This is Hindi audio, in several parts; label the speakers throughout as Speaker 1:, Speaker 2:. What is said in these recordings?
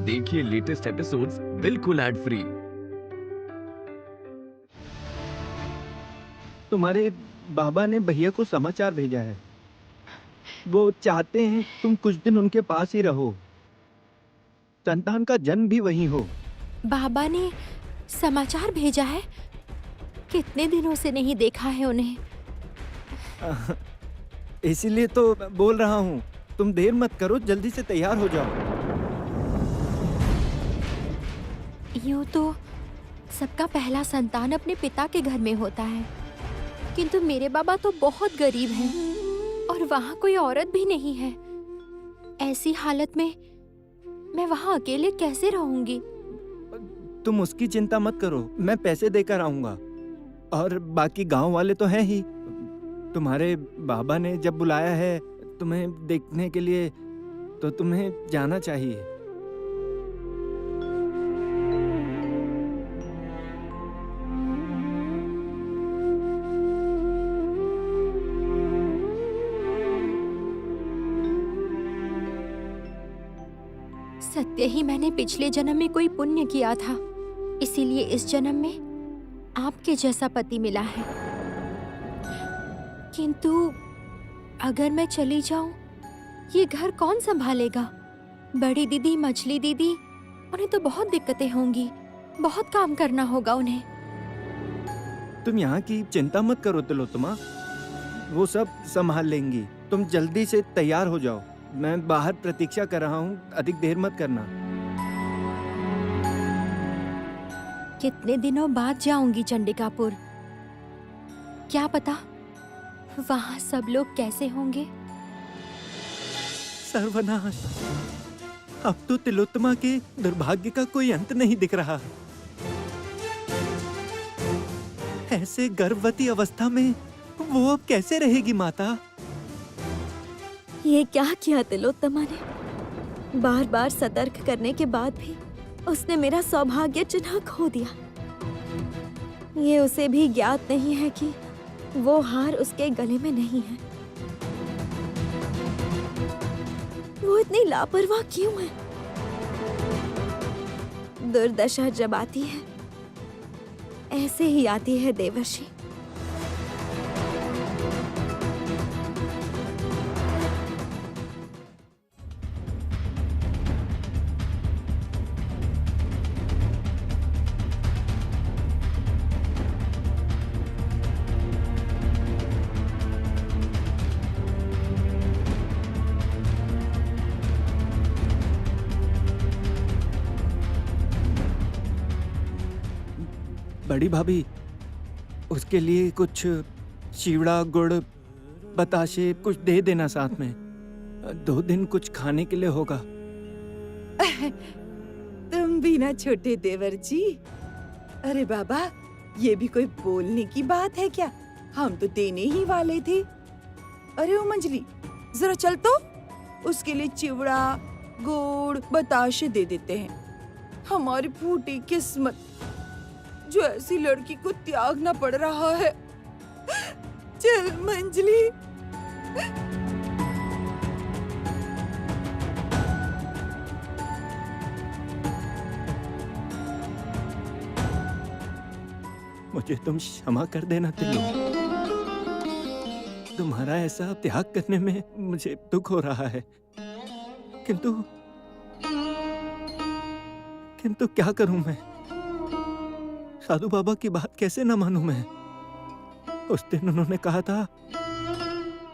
Speaker 1: देखिए लेटेस्ट एपिसोड्स बिल्कुल एड फ्री।
Speaker 2: तुम्हारे बाबा ने भैया को समाचार भेजा है। वो चाहते हैं तुम कुछ दिन उनके पास ही रहो। संतान का जन्म भी वहीं हो।
Speaker 3: बाबा ने समाचार भेजा है। कितने दिनों से नहीं देखा है उन्हें।
Speaker 2: इसीलिए तो बोल रहा हूँ, तुम देर मत करो, जल्दी से तैयार हो जाओ।
Speaker 3: यूं तो सबका पहला संतान अपने पिता के घर में होता है, किंतु मेरे बाबा तो बहुत गरीब हैं और वहाँ कोई औरत भी नहीं है। ऐसी हालत में मैं वहाँ अकेले कैसे रहूंगी?
Speaker 2: तुम उसकी चिंता मत करो, मैं पैसे देकर आऊंगा। और बाकी गांव वाले तो हैं ही। तुम्हारे बाबा ने जब बुलाया है तुम्हें देखने के लिए, तो तुम्हें जाना चाहिए।
Speaker 3: सत्य ही मैंने पिछले जन्म में कोई पुण्य किया था, इसीलिए इस जन्म में आपके जैसा पति मिला है। किंतु अगर मैं चली जाऊं, ये घर कौन संभालेगा? बड़ी दीदी, मछली दीदी, उन्हें तो बहुत दिक्कतें होंगी। बहुत काम करना होगा उन्हें।
Speaker 2: तुम यहाँ की चिंता मत करो तिलोत्तमा, वो सब संभाल लेंगी। तुम जल्दी से तैयार हो जाओ, मैं बाहर प्रतीक्षा कर रहा हूँ, अधिक देर मत करना।
Speaker 3: कितने दिनों बाद जाऊंगी चंडिकापुर। क्या पता वहाँ सब लोग कैसे होंगे।
Speaker 2: सर्वनाश, अब तो तिलोत्तमा के दुर्भाग्य का कोई अंत नहीं दिख रहा। ऐसे गर्भवती अवस्था में वो अब कैसे रहेगी माता?
Speaker 3: ये क्या किया तिलोत्तमा ने? बार बार सतर्क करने के बाद भी उसने मेरा सौभाग्य चिन्ह खो दिया। ये उसे भी ज्ञात नहीं है कि वो हार उसके गले में नहीं है। वो इतनी लापरवाह क्यों है? दुर्दशा जब आती है, ऐसे ही आती है देवर्षि।
Speaker 2: बड़ी भाभी, उसके लिए कुछ चिवड़ा, गुड़, बताशे कुछ दे देना साथ में। 2 दिन कुछ खाने के लिए होगा।
Speaker 4: तुम भी ना छोटे देवर जी। अरे बाबा, ये भी कोई बोलने की बात है क्या? हम तो देने ही वाले थे। अरे ओ मंजली, जरा चल तो, उसके लिए चिवड़ा, गुड़, बताशे दे देते हैं। हमारी फूटी किस्मत जो ऐसी लड़की को त्यागना पड़ रहा है। चल मंजली।
Speaker 2: मुझे तुम क्षमा कर देना तिल्लू। तुम्हारा ऐसा त्याग करने में मुझे दुख हो रहा है, किंतु क्या करूं मैं? साधु बाबा की बात कैसे न मानूं मैं? उस दिन उन्होंने कहा था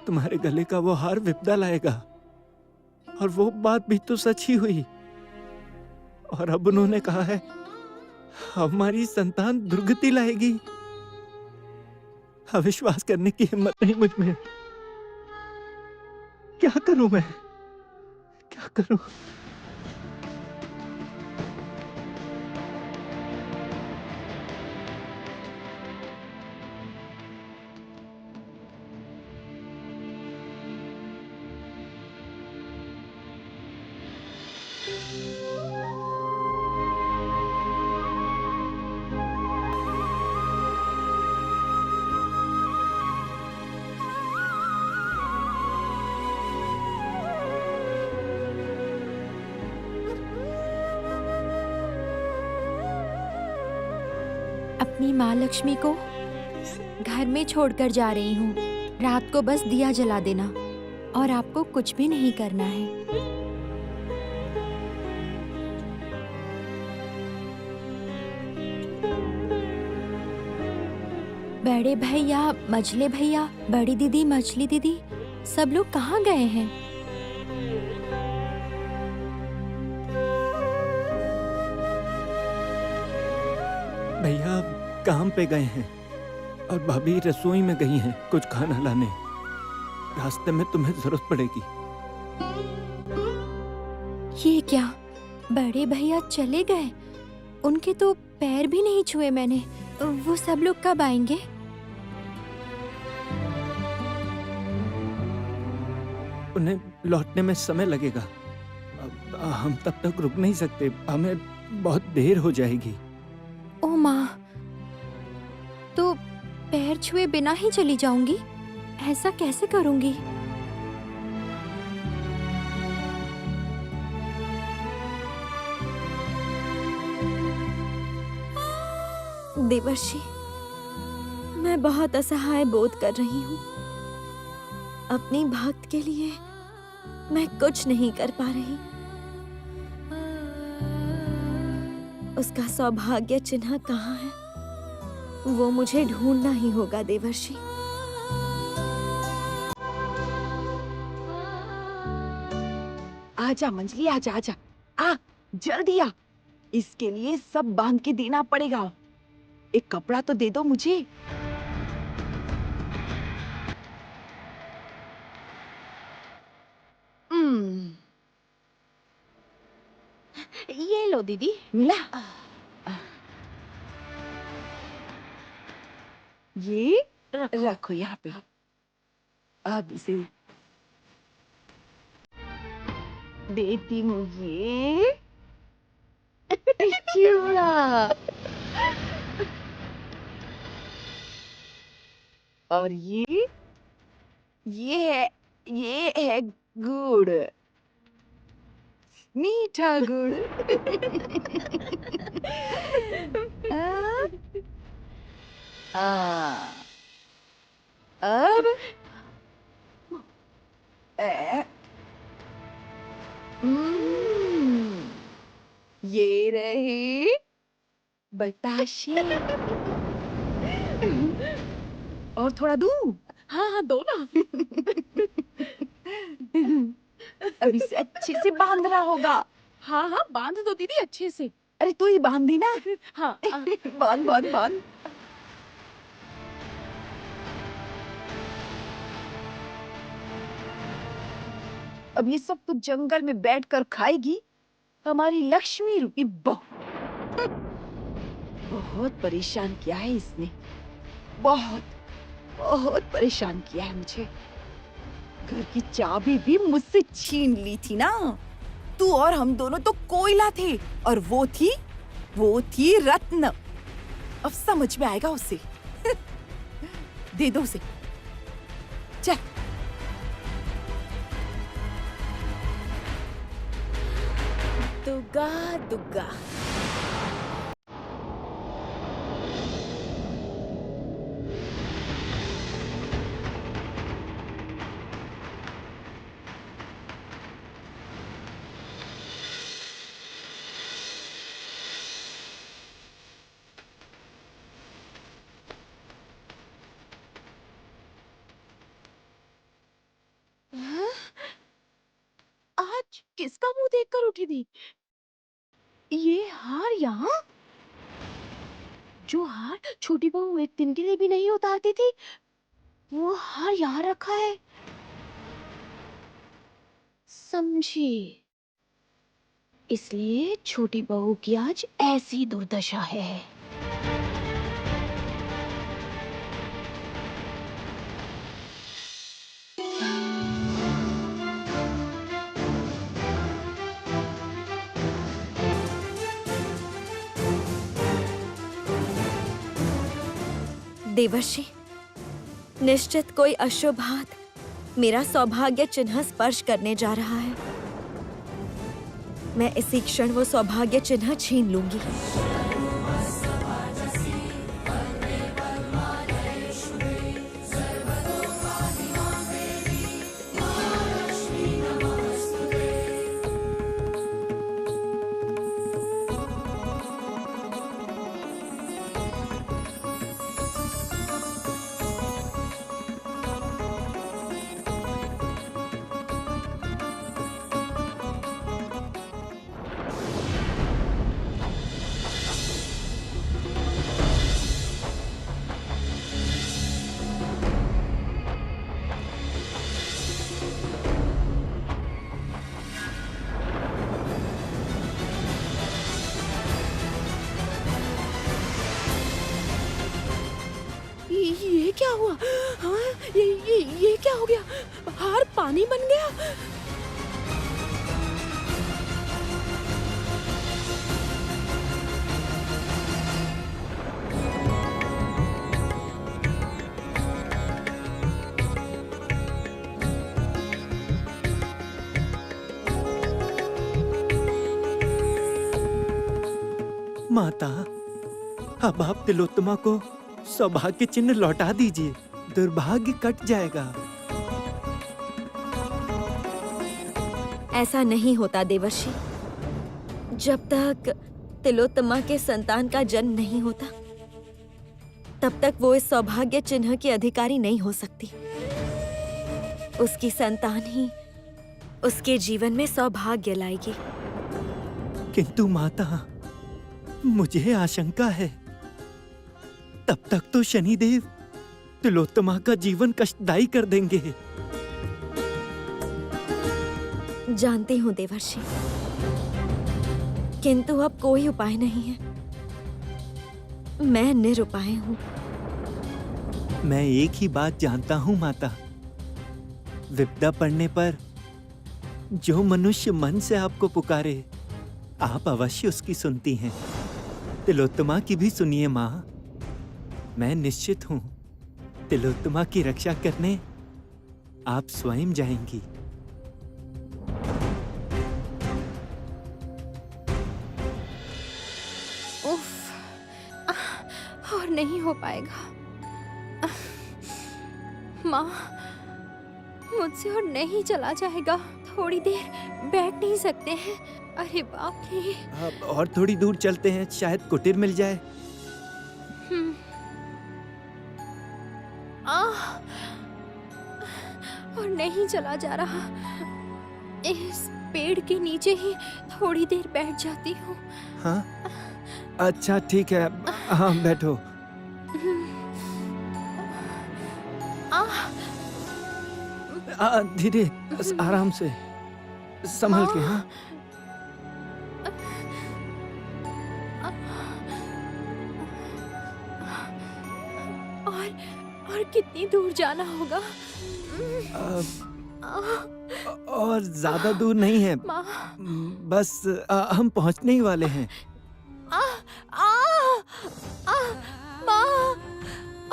Speaker 2: तुम्हारे गले का वो हार विपदा लाएगा, और वो बात भी तो सच ही हुई। और अब उन्होंने कहा है हमारी संतान दुर्गति लाएगी। अविश्वास करने की हिम्मत नहीं मुझ में। क्या करूं मैं? क्या करूं?
Speaker 3: अपनी माँ लक्ष्मी को घर में छोड़कर जा रही हूँ। रात को बस दिया जला देना और आपको कुछ भी नहीं करना है। बड़े भैया, मझले भैया, बड़ी दीदी, मछली दीदी, सब लोग कहाँ गए हैं?
Speaker 2: भैया काम पे गए हैं और भाभी रसोई में गई हैं कुछ खाना लाने। रास्ते में तुम्हें जरूरत पड़ेगी।
Speaker 3: ये क्या, बड़े भैया चले गए? उनके तो पैर भी नहीं छुए मैंने। वो सब लोग कब आएंगे?
Speaker 2: उन्हें लौटने में समय लगेगा। अब हम तब तक रुक नहीं सकते, हमें बहुत देर हो जाएगी।
Speaker 3: ओ माँ, तो पैर छुए बिना ही चली जाऊंगी? ऐसा कैसे करूंगी? देवर्षि, मैं बहुत असहाय बोध कर रही हूँ। अपनी भक्त के लिए मैं कुछ नहीं कर पा रही। उसका सौभाग्य चिन्ह कहाँ है? वो मुझे ढूंढना ही होगा देवर्षि।
Speaker 4: आजा मंजली, आजा आजा, आ जल्दी आ। इसके लिए सब बांध के देना पड़ेगा। एक कपड़ा तो दे दो मुझे।
Speaker 5: ये लो दीदी।
Speaker 4: मिला? ये रखो यहाँ पे। अब इसे देती हूँ ये। चूड़ा। और ये है गुड़, मीठा गुड़। अब ये रहे बताशे। और थोड़ा दूं?
Speaker 5: हाँ हाँ, दो ना।
Speaker 4: अब इसे अच्छे से बांधना होगा।
Speaker 5: हाँ हाँ, बांध दो दीदी अच्छे से।
Speaker 4: अरे तू ही बांध दी ना।
Speaker 5: हाँ
Speaker 4: बांध बांध बांध। अब ये सब तो जंगल में बैठकर खाएगी हमारी लक्ष्मी रूपी बहू। बहुत परेशान किया है इसने, बहुत बहुत परेशान किया है मुझे। घर की चाबी भी मुझसे छीन ली थी ना। तू और हम दोनों तो कोयला थे और वो थी रत्न। अब समझ में आएगा उसे। दे दो उसे। चल। दुग्गा दुग्गा।
Speaker 5: आज किसका मुंह देखकर उठी थी? ये हार यहाँ? जो हार छोटी बहू एक दिन के लिए भी नहीं उतारती थी, वो हार यहाँ रखा है। समझी। इसलिए छोटी बहू की आज ऐसी दुर्दशा है।
Speaker 3: देवर्षि, निश्चित कोई अशुभ हाथ मेरा सौभाग्य चिन्ह स्पर्श करने जा रहा है। मैं इसी क्षण वो सौभाग्य चिन्ह छीन लूंगी।
Speaker 5: क्या हुआ? हाँ, ये क्या हो गया? हार पानी बन गया।
Speaker 2: माता, अब आप तिलोत्तमा को सौभाग्य चिन्ह लौटा दीजिए, दुर्भाग्य कट जाएगा।
Speaker 6: ऐसा नहीं होता देवर्षि। जब तक तिलोत्तमा के संतान का जन्म नहीं होता, तब तक वो इस सौभाग्य चिन्ह की अधिकारी नहीं हो सकती। उसकी संतान ही उसके जीवन में सौभाग्य लाएगी।
Speaker 2: किंतु माता, मुझे आशंका है, तब तक तो शनिदेव तिलोत्तमा का जीवन कष्टदायी कर देंगे।
Speaker 6: जानती हूँ देवर्षि, किंतु अब कोई उपाय नहीं है। मैं निरुपाय हूँ।
Speaker 2: मैं एक ही बात जानता हूँ माता, विपदा पड़ने पर जो मनुष्य मन से आपको पुकारे, आप अवश्य उसकी सुनती हैं। तिलोत्तमा की भी सुनिए माँ। मैं निश्चित हूँ तिलोत्तमा की रक्षा करने आप स्वयं जाएंगी।
Speaker 3: उफ, और नहीं हो पाएगा। माँ, मुझसे और नहीं चला जाएगा। थोड़ी देर बैठ नहीं सकते हैं? अरे बाप रे।
Speaker 2: अब और थोड़ी दूर चलते हैं, शायद कुटीर मिल जाए।
Speaker 3: और नहीं चला जा रहा। इस पेड़ के नीचे ही थोड़ी देर बैठ जाती हूँ।
Speaker 2: हाँ, अच्छा ठीक है। हाँ, बैठो। धीरे, आराम से, संभल के। हाँ,
Speaker 3: और कितनी दूर जाना होगा?
Speaker 2: और ज्यादा दूर नहीं है,
Speaker 3: माँ,
Speaker 2: बस हम पहुंचने ही वाले हैं।
Speaker 3: माँ,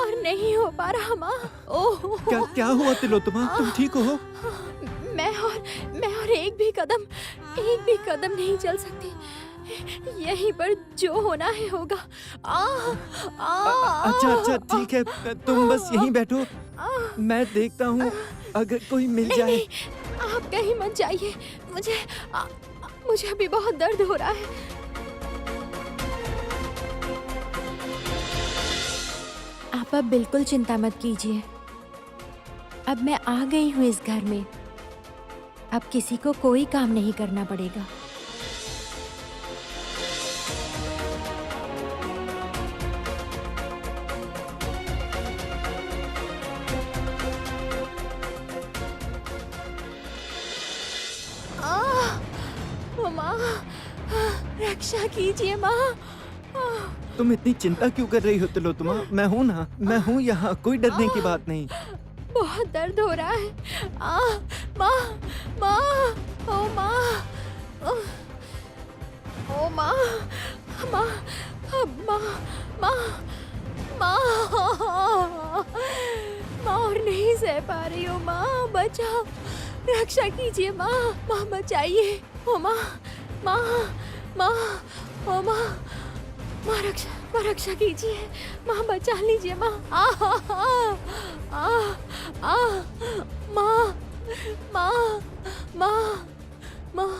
Speaker 3: और नहीं हो पा रहा माँ। ओह,
Speaker 2: क्या हुआ तिलोत्तमा, तुम ठीक हो?
Speaker 3: मैं और एक भी कदम नहीं चल सकती। यहीं पर जो होना है होगा।
Speaker 2: अच्छा ठीक है, तुम बस यहीं बैठो, मैं देखता हूँ अगर कोई मिल जाए।
Speaker 3: नहीं, आप कहीं मत जाइए। मुझे अभी बहुत दर्द हो रहा है। आप अब बिल्कुल चिंता मत कीजिए। अब मैं आ गई हूँ इस घर में। अब किसी को कोई काम नहीं करना पड़ेगा। माँ, रक्षा कीजिए माँ।
Speaker 2: तुम इतनी चिंता क्यों कर रही हो तिलोत्तमा? मैं हूँ ना, मैं हूँ यहाँ, कोई डरने की बात नहीं।
Speaker 3: बहुत दर्द हो रहा है। माँ, माँ, ओ माँ, ओ माँ, माँ, माँ, माँ, माँ, माँ, और नहीं सह पा रही हूँ। माँ, बचाओ, रक्षा कीजिए माँ। माँ, बचाइए। ओ माँ, माँ, माँ, ओ माँ, माँ, रक्षा कीजिए। माँ, बचा लीजिए माँ। माँ, माँ, माँ, माँ।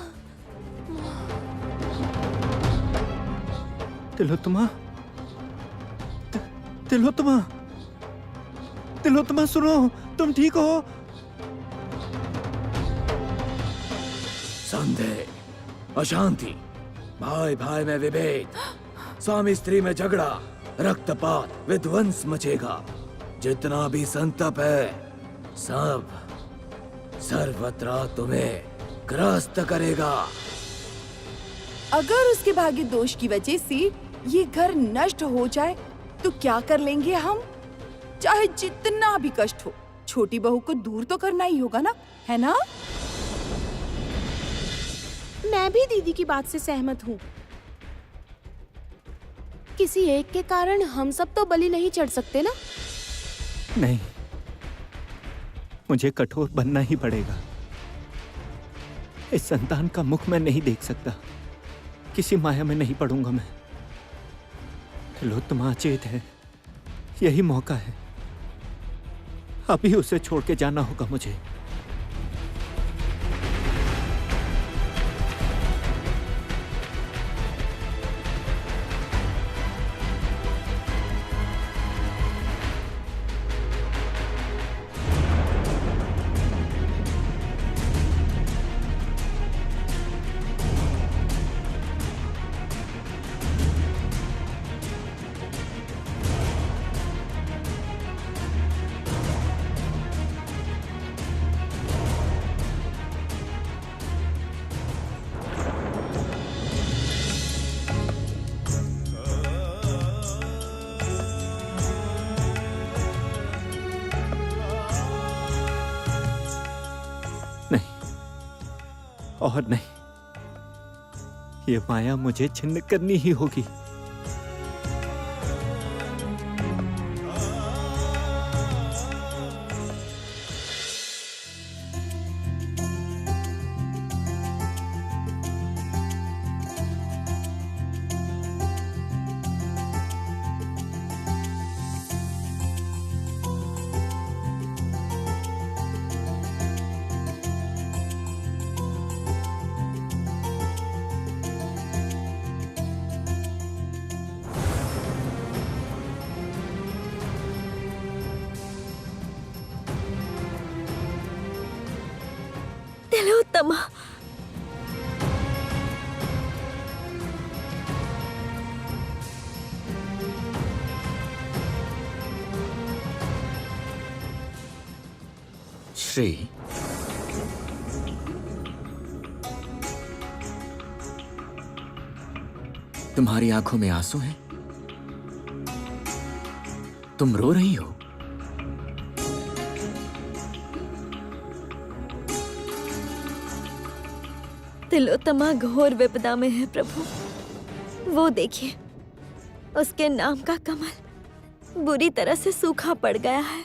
Speaker 2: तिलोत्तमा, तिलोत्तमा, तिलोत्तमा सुनो, तुम ठीक हो?
Speaker 1: संदेह, अशांति, भाई भाई में विभेद, स्वामी स्त्री में झगड़ा, रक्तपात, विध्वंस मचेगा। जितना भी संतप है, सब सर्वत्र तुम्हें ग्रस्त करेगा।
Speaker 4: अगर उसके भाग्य दोष की वजह से ये घर नष्ट हो जाए तो क्या कर लेंगे हम? चाहे जितना भी कष्ट हो, छोटी बहू को दूर तो करना ही होगा ना, है ना?
Speaker 5: मैं भी दीदी की बात से सहमत हूँ। किसी एक के कारण हम सब तो बलि नहीं चढ़ सकते ना।
Speaker 2: नहीं, मुझे कठोर बनना ही पड़ेगा। इस संतान का मुख मैं नहीं देख सकता। किसी माया में नहीं पड़ूंगा मैं। तिलोत्तमा अचेत है, यही मौका है। अभी उसे छोड़ के जाना होगा मुझे। और नहीं, ये माया मुझे छिन्न करनी ही होगी।
Speaker 6: तिलोत्तमा,
Speaker 7: श्री, तुम्हारी आंखों में आंसू हैं? तुम रो रही हो?
Speaker 6: तिलोत्तमा घोर विपदा में है प्रभु। वो देखिए, उसके नाम का कमल बुरी तरह से सूखा पड़ गया है।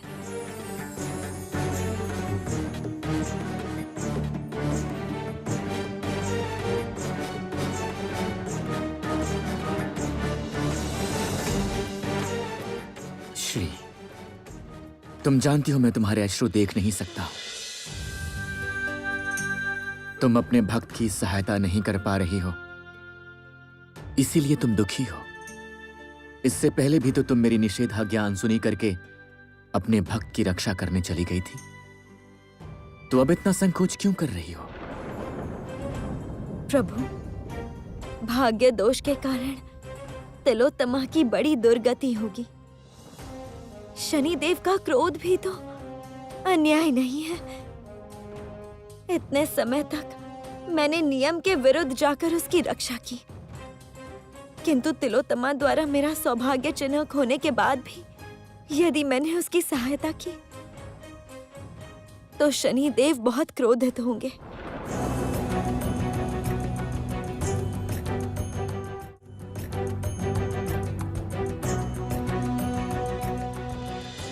Speaker 7: श्री, तुम जानती हो मैं तुम्हारे अश्रु देख नहीं सकता। तुम अपने भक्त की सहायता नहीं कर पा रही हो, इसीलिए तुम दुखी हो। इससे पहले भी तो तुम मेरी निषेधाज्ञा अनसुनी करके अपने भक्त की रक्षा करने चली गई थी। तो अब इतना संकोच क्यों कर रही हो?
Speaker 6: प्रभु, भाग्य दोष के कारण तिलोत्तमा की बड़ी दुर्गति होगी। शनिदेव का क्रोध भी तो अन्याय नहीं है। इतने समय तक मैंने नियम के विरुद्ध जाकर उसकी रक्षा की, किंतु तिलोत्तमा द्वारा मेरा सौभाग्य चिन्ह खोने के बाद भी यदि मैंने उसकी सहायता की तो शनिदेव बहुत क्रोधित होंगे।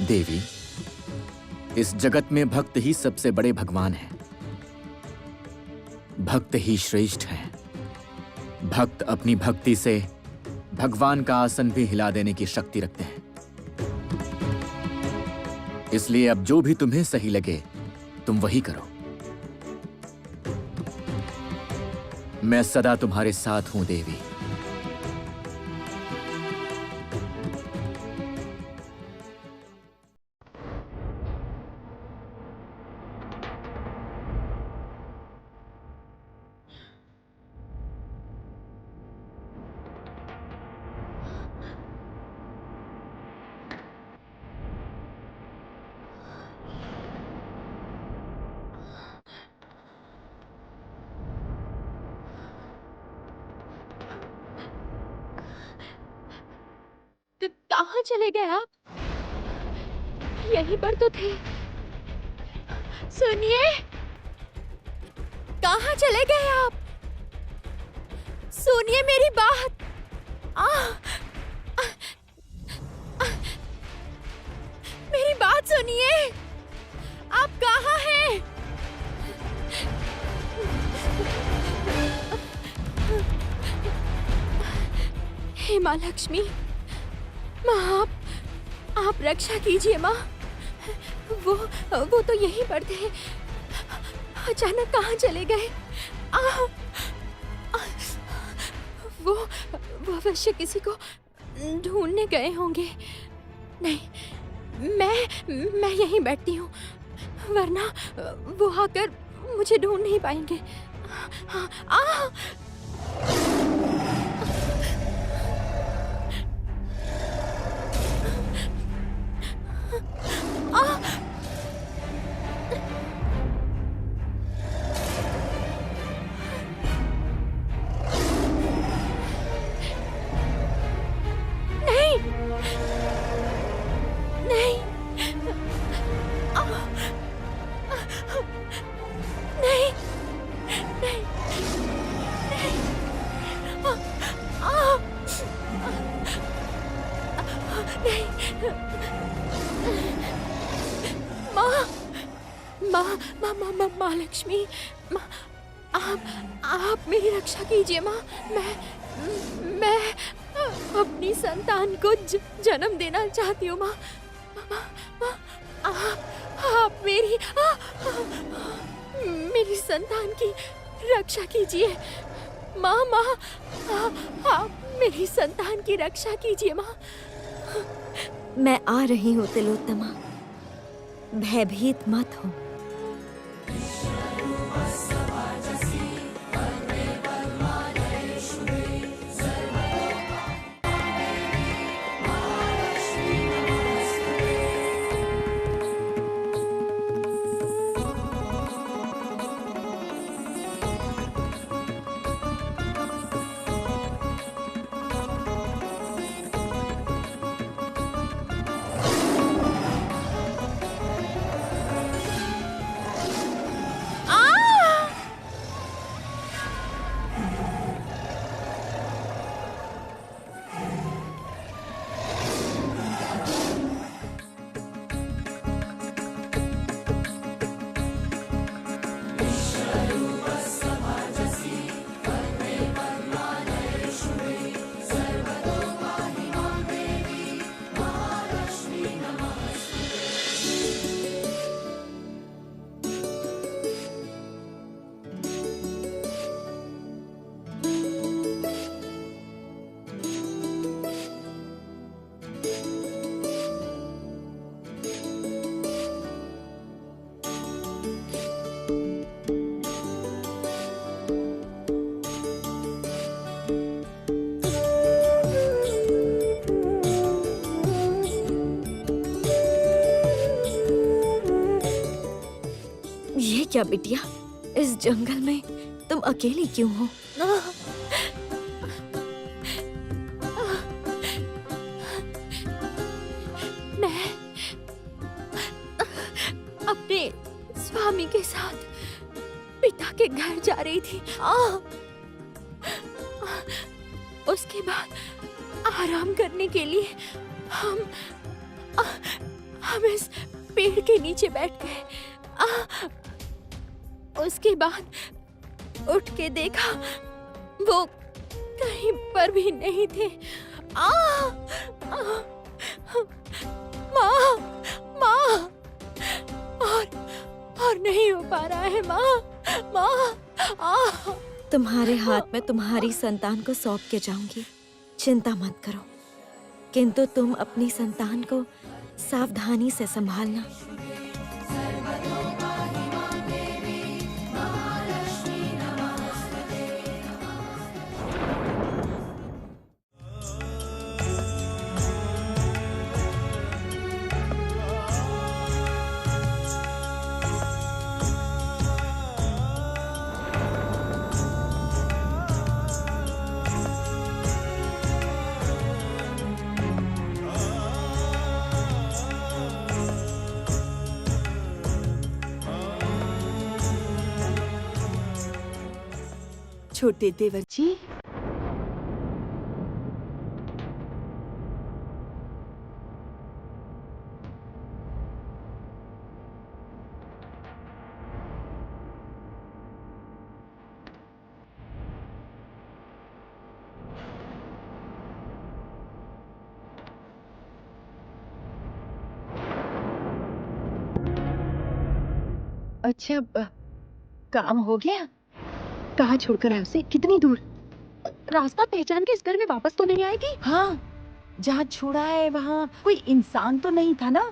Speaker 7: देवी, इस जगत में भक्त ही सबसे बड़े भगवान हैं। भक्त ही श्रेष्ठ हैं। भक्त अपनी भक्ति से भगवान का आसन भी हिला देने की शक्ति रखते हैं। इसलिए अब जो भी तुम्हें सही लगे तुम वही करो। मैं सदा तुम्हारे साथ हूं देवी।
Speaker 5: कहाँ चले गए आप?
Speaker 3: यहीं पर तो थे। सुनिए, कहाँ चले गए आप? सुनिए मेरी बात। मेरी बात सुनिए। आप कहाँ हैं? हे माँ लक्ष्मी, माँ आप रक्षा कीजिए माँ। वो तो यहीं पर थे, अचानक कहाँ चले गए? वो अवश्य किसी को ढूंढने गए होंगे। नहीं, मैं यहीं बैठती हूँ, वरना वो आकर मुझे ढूंढ नहीं पाएंगे। माँ लक्ष्मी, आप मेरी रक्षा कीजिए माँ। मैं अपनी संतान को जन्म देना चाहती हूँ माँ। आप मेरी संतान की रक्षा कीजिए माँ। आप मेरी संतान की रक्षा कीजिए माँ।
Speaker 6: मैं आ रही हूँ तिलोत्तमा, भयभीत मत हो। क्या बिटिया, इस जंगल में तुम अकेली क्यों हो?
Speaker 3: मैं अपने स्वामी के साथ पिता के घर जा रही थी। उसके बाद आराम करने के लिए हम इस पेड़ के नीचे बैठ गए। उसके बाद उठ के देखा, वो कहीं पर भी नहीं थे। माँ, माँ, और नहीं हो पा रहा है माँ, माँ।
Speaker 6: तुम्हारे हाथ में तुम्हारी संतान को सौंप के जाऊंगी, चिंता मत करो। किंतु तुम अपनी संतान को सावधानी से संभालना।
Speaker 4: छोटे देवर
Speaker 5: जी अच्छा काम हो गया। कहाँ छोड़कर आए उसे? कितनी दूर? रास्ता पहचान के इस घर में वापस तो नहीं आएगी?
Speaker 4: हाँ, जहाँ छोड़ा है वहाँ कोई इंसान तो नहीं था ना?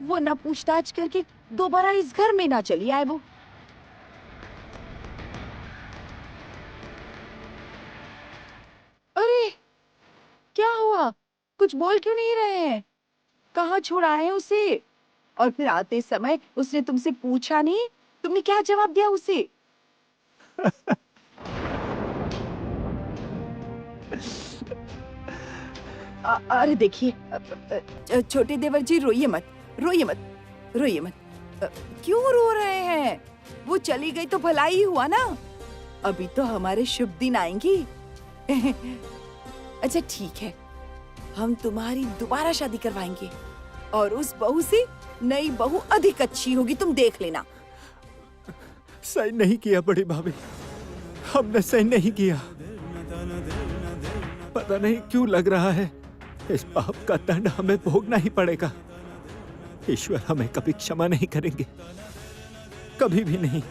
Speaker 4: वो ना पूछताछ करके दोबारा इस घर में ना चली आए वो। अरे, क्या हुआ? कुछ बोल क्यों नहीं रहे हैं? कहाँ छोड़ा है उसे? और फिर आते समय उसने तुमसे पूछा नहीं? तुमने क्या जवाब दिया उसे? अरे देखिए, छोटे देवर जी रोइए मत, रोइए मत, रोइए मत। क्यों रो रहे हैं? वो चली गई तो भला ही हुआ ना। अभी तो हमारे शुभ दिन आएंगी। अच्छा ठीक है, हम तुम्हारी दोबारा शादी करवाएंगे और उस बहू से नई बहू अधिक अच्छी होगी, तुम देख लेना।
Speaker 2: सही नहीं किया बड़ी भाभी, हमने सही नहीं किया। पता नहीं क्यों लग रहा है इस पाप का दंड हमें भोगना ही पड़ेगा। ईश्वर हमें कभी क्षमा नहीं करेंगे, कभी भी नहीं।